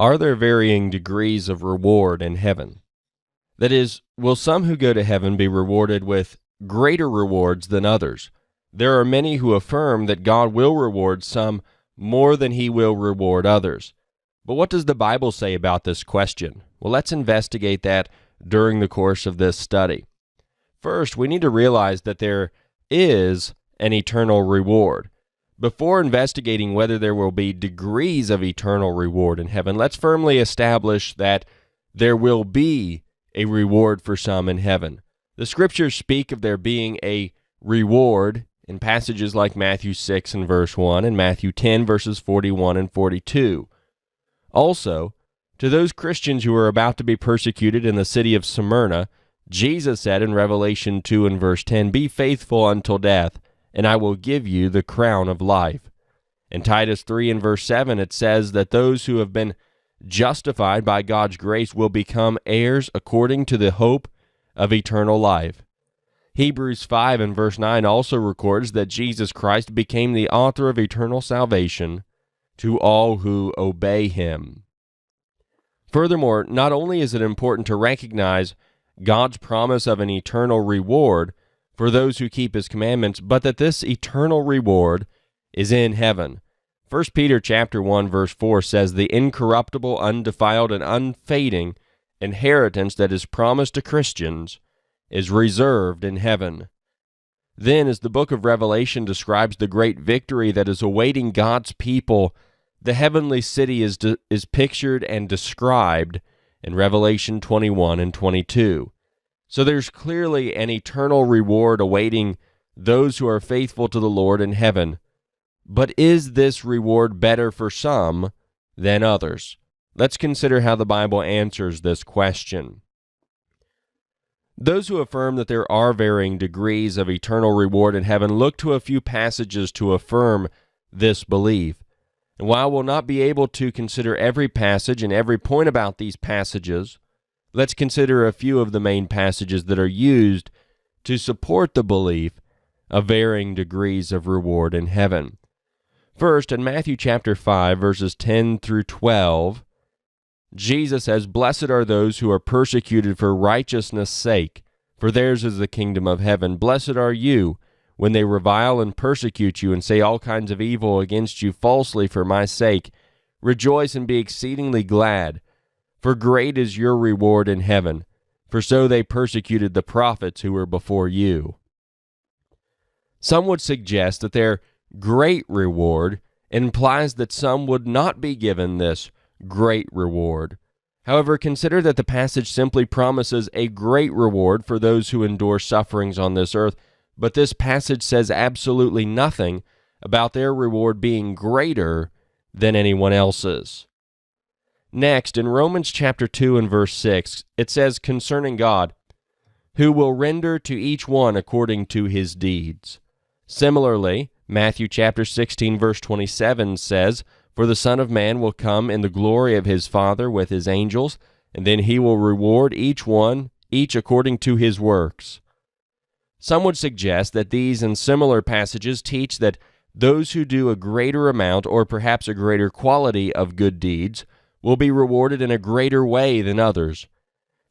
Are there varying degrees of reward in heaven? That is, will some who go to heaven be rewarded with greater rewards than others? There are many who affirm that God will reward some more than he will reward others. But what does the Bible say about this question? Well, let's investigate that during the course of this study. First, we need to realize that there is an eternal reward. Before investigating whether there will be degrees of eternal reward in heaven, let's firmly establish that there will be a reward for some in heaven. The scriptures speak of there being a reward in passages like Matthew 6 and verse 1 and Matthew 10 verses 41 and 42. Also, to those Christians who are about to be persecuted in the city of Smyrna, Jesus said in Revelation 2 and verse 10, "Be faithful until death, and I will give you the crown of life." In Titus 3 and verse 7, it says that those who have been justified by God's grace will become heirs according to the hope of eternal life. Hebrews 5 and verse 9 also records that Jesus Christ became the author of eternal salvation to all who obey him. Furthermore, not only is it important to recognize God's promise of an eternal reward for those who keep his commandments, but that this eternal reward is in heaven. 1 Peter chapter 1 verse 4 says, "The incorruptible, undefiled, and unfading inheritance that is promised to Christians is reserved in heaven." Then, as the book of Revelation describes the great victory that is awaiting God's people, the heavenly city is pictured and described in Revelation 21 and 22. So there's clearly an eternal reward awaiting those who are faithful to the Lord in heaven. But is this reward better for some than others? Let's consider how the Bible answers this question. Those who affirm that there are varying degrees of eternal reward in heaven look to a few passages to affirm this belief. And while we'll not be able to consider every passage and every point about these passages, let's consider a few of the main passages that are used to support the belief of varying degrees of reward in heaven. First, in Matthew chapter 5, verses 10 through 12, Jesus says, "Blessed are those who are persecuted for righteousness' sake, for theirs is the kingdom of heaven. Blessed are you when they revile and persecute you and say all kinds of evil against you falsely for my sake. Rejoice and be exceedingly glad, for great is your reward in heaven, for so they persecuted the prophets who were before you." Some would suggest that their great reward implies that some would not be given this great reward. However, consider that the passage simply promises a great reward for those who endure sufferings on this earth, but this passage says absolutely nothing about their reward being greater than anyone else's. Next, in Romans chapter 2 and verse 6, it says concerning God, "Who will render to each one according to his deeds." Similarly, Matthew chapter 16 verse 27 says, "For the Son of Man will come in the glory of his Father with his angels, and then he will reward each according to his works." Some would suggest that these and similar passages teach that those who do a greater amount or perhaps a greater quality of good deeds will be rewarded in a greater way than others.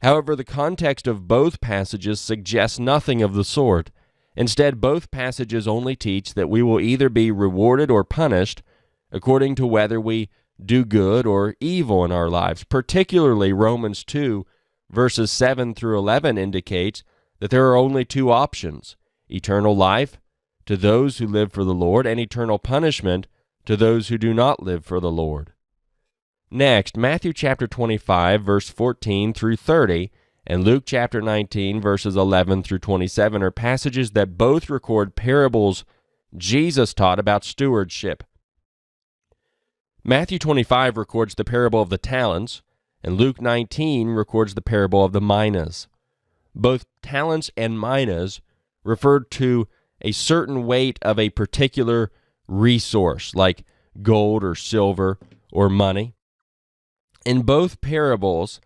However, the context of both passages suggests nothing of the sort. Instead, both passages only teach that we will either be rewarded or punished according to whether we do good or evil in our lives. Particularly, Romans 2, verses 7 through 11 indicates that there are only two options: eternal life to those who live for the Lord, and eternal punishment to those who do not live for the Lord. Next, Matthew chapter 25, verse 14 through 30, and Luke chapter 19, verses 11 through 27 are passages that both record parables Jesus taught about stewardship. Matthew 25 records the parable of the talents, and Luke 19 records the parable of the minas. Both talents and minas referred to a certain weight of a particular resource, like gold or silver or money. In both parables,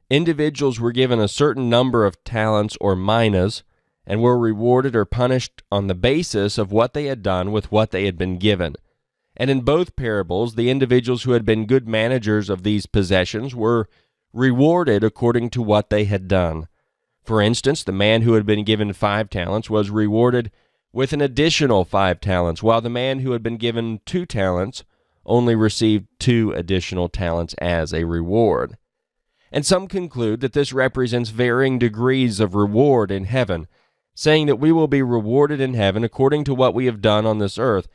individuals were given a certain number of talents or minas and were rewarded or punished on the basis of what they had done with what they had been given. And in both parables, the individuals who had been good managers of these possessions were rewarded according to what they had done. For instance, the man who had been given 5 talents was rewarded with an additional 5 talents, while the man who had been given 2 talents only received 2 additional talents as a reward. And some conclude that this represents varying degrees of reward in heaven, saying that we will be rewarded in heaven according to what we have done on this earth.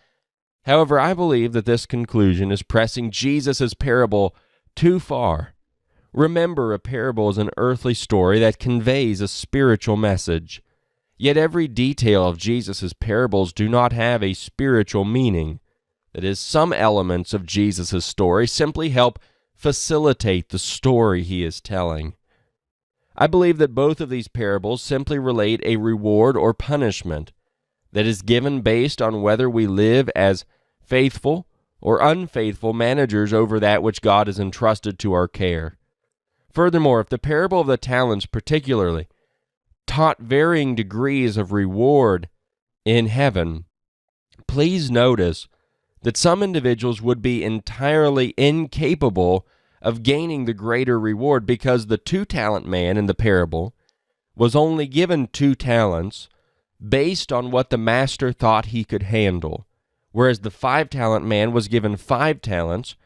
However, I believe that this conclusion is pressing Jesus' parable too far. Remember, a parable is an earthly story that conveys a spiritual message. Yet every detail of Jesus' parables do not have a spiritual meaning. That is, some elements of Jesus' story simply help facilitate the story he is telling. I believe that both of these parables simply relate a reward or punishment that is given based on whether we live as faithful or unfaithful managers over that which God has entrusted to our care. Furthermore, if the parable of the talents particularly taught varying degrees of reward in heaven, please notice that some individuals would be entirely incapable of gaining the greater reward because the 2-talent man in the parable was only given 2 talents based on what the master thought he could handle, whereas the 5-talent man was given 5 talents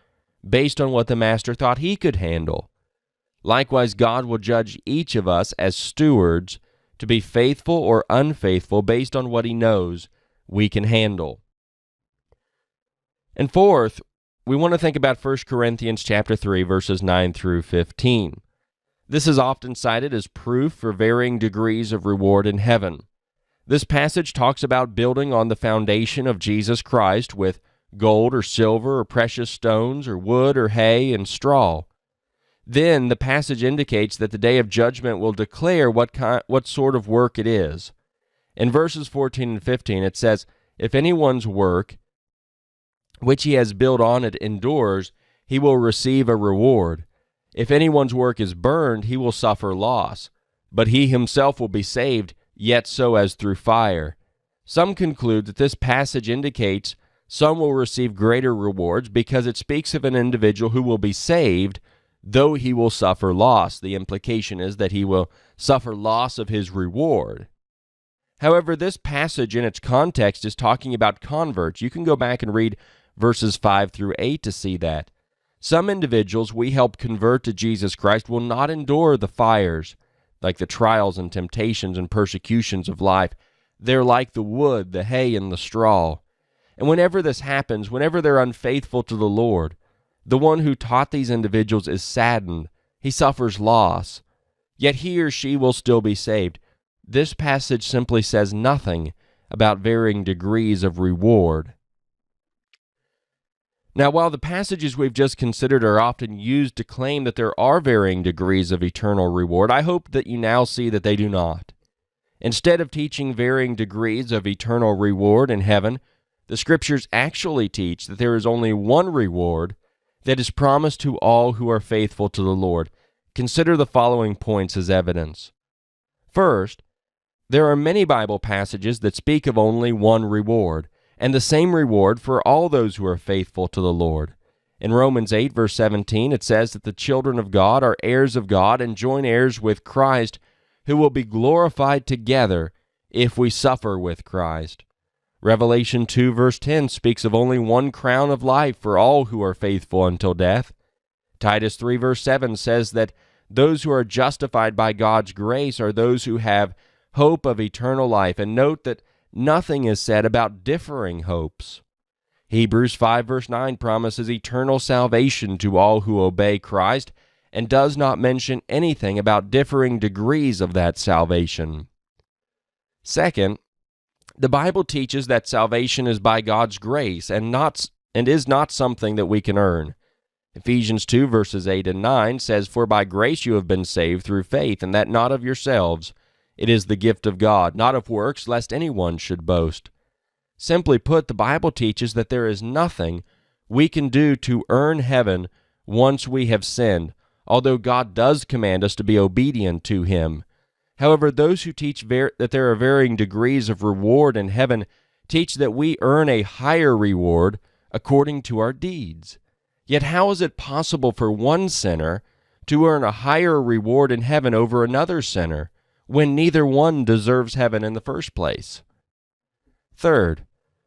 based on what the master thought he could handle. Likewise, God will judge each of us as stewards to be faithful or unfaithful based on what he knows we can handle. And fourth, we want to think about 1 Corinthians chapter 3, verses 9 through 15. This is often cited as proof for varying degrees of reward in heaven. This passage talks about building on the foundation of Jesus Christ with gold or silver or precious stones or wood or hay and straw. Then the passage indicates that the day of judgment will declare what sort of work it is. In verses 14 and 15 it says, "If anyone's work which he has built on it endures, he will receive a reward. If anyone's work is burned, he will suffer loss, but he himself will be saved, yet so as through fire." Some conclude that this passage indicates some will receive greater rewards because it speaks of an individual who will be saved, though he will suffer loss. The implication is that he will suffer loss of his reward. However, this passage in its context is talking about converts. You can go back and read verses 5 through 8 to see that. Some individuals we help convert to Jesus Christ will not endure the fires, like the trials and temptations and persecutions of life. They're like the wood, the hay, and the straw. And whenever this happens, whenever they're unfaithful to the Lord, the one who taught these individuals is saddened. He suffers loss, yet he or she will still be saved. This passage simply says nothing about varying degrees of reward. Now, while the passages we've just considered are often used to claim that there are varying degrees of eternal reward, I hope that you now see that they do not. Instead of teaching varying degrees of eternal reward in heaven, the Scriptures actually teach that there is only one reward that is promised to all who are faithful to the Lord. Consider the following points as evidence. First, there are many Bible passages that speak of only one reward, and the same reward for all those who are faithful to the Lord. In Romans 8, verse 17, it says that the children of God are heirs of God and joint heirs with Christ, who will be glorified together if we suffer with Christ. Revelation 2, verse 10 speaks of only one crown of life for all who are faithful until death. Titus 3, verse 7 says that those who are justified by God's grace are those who have hope of eternal life. And note that nothing is said about differing hopes. Hebrews 5, verse 9 promises eternal salvation to all who obey Christ and does not mention anything about differing degrees of that salvation. Second, the Bible teaches that salvation is by God's grace and is not something that we can earn. Ephesians 2, verses 8 and 9 says, "For by grace you have been saved through faith, and that not of yourselves. It is the gift of God, not of works, lest anyone should boast." Simply put, the Bible teaches that there is nothing we can do to earn heaven once we have sinned, although God does command us to be obedient to Him. However, those who teach that there are varying degrees of reward in heaven teach that we earn a higher reward according to our deeds. Yet how is it possible for one sinner to earn a higher reward in heaven over another sinner, when neither one deserves heaven in the first place? Third,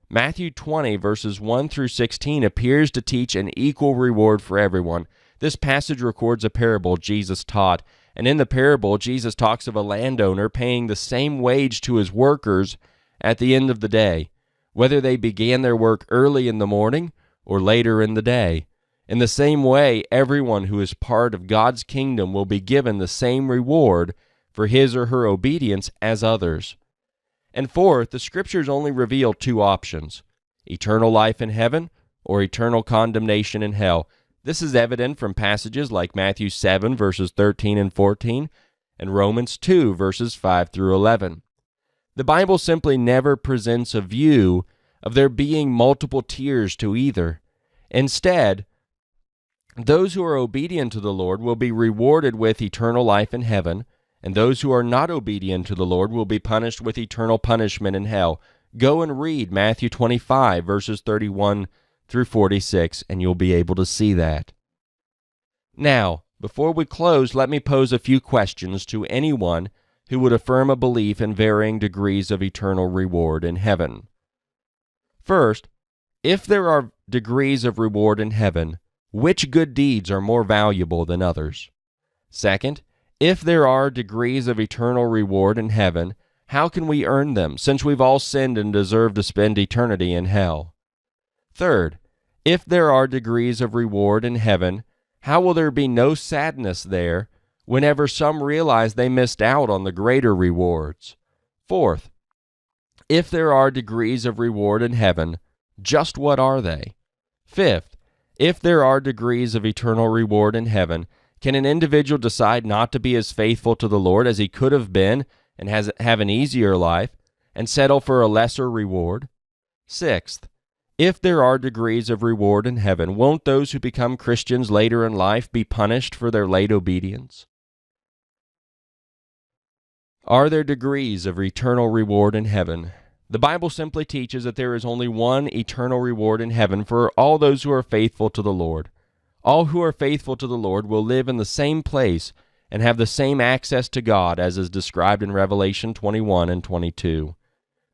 Matthew 20, verses 1 through 16 appears to teach an equal reward for everyone. This passage records a parable Jesus taught, and in the parable, Jesus talks of a landowner paying the same wage to his workers at the end of the day, whether they began their work early in the morning or later in the day. In the same way, everyone who is part of God's kingdom will be given the same reward for his or her obedience as others. And fourth, the Scriptures only reveal two options: eternal life in heaven or eternal condemnation in hell. This is evident from passages like Matthew 7, verses 13 and 14, and Romans 2, verses 5 through 11. The Bible simply never presents a view of there being multiple tiers to either. Instead, those who are obedient to the Lord will be rewarded with eternal life in heaven, and those who are not obedient to the Lord will be punished with eternal punishment in hell. Go and read Matthew 25, verses 31 through 46, and you'll be able to see that. Now, before we close, let me pose a few questions to anyone who would affirm a belief in varying degrees of eternal reward in heaven. First, if there are degrees of reward in heaven, which good deeds are more valuable than others? Second, if there are degrees of eternal reward in heaven, how can we earn them, since we've all sinned and deserve to spend eternity in hell? Third, if there are degrees of reward in heaven, how will there be no sadness there whenever some realize they missed out on the greater rewards? Fourth, if there are degrees of reward in heaven, just what are they? Fifth, if there are degrees of eternal reward in heaven, can an individual decide not to be as faithful to the Lord as he could have been and have an easier life and settle for a lesser reward? Sixth, if there are degrees of reward in heaven, won't those who become Christians later in life be punished for their late obedience? Are there degrees of eternal reward in heaven? The Bible simply teaches that there is only one eternal reward in heaven for all those who are faithful to the Lord. All who are faithful to the Lord will live in the same place and have the same access to God as is described in Revelation 21 and 22.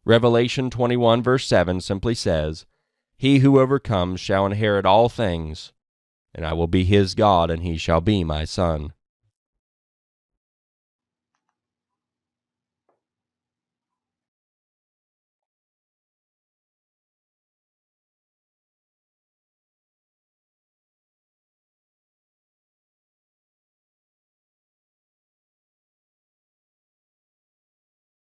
Revelation 21 verse 7 simply says, "He who overcomes shall inherit all things, and I will be his God, and he shall be my son."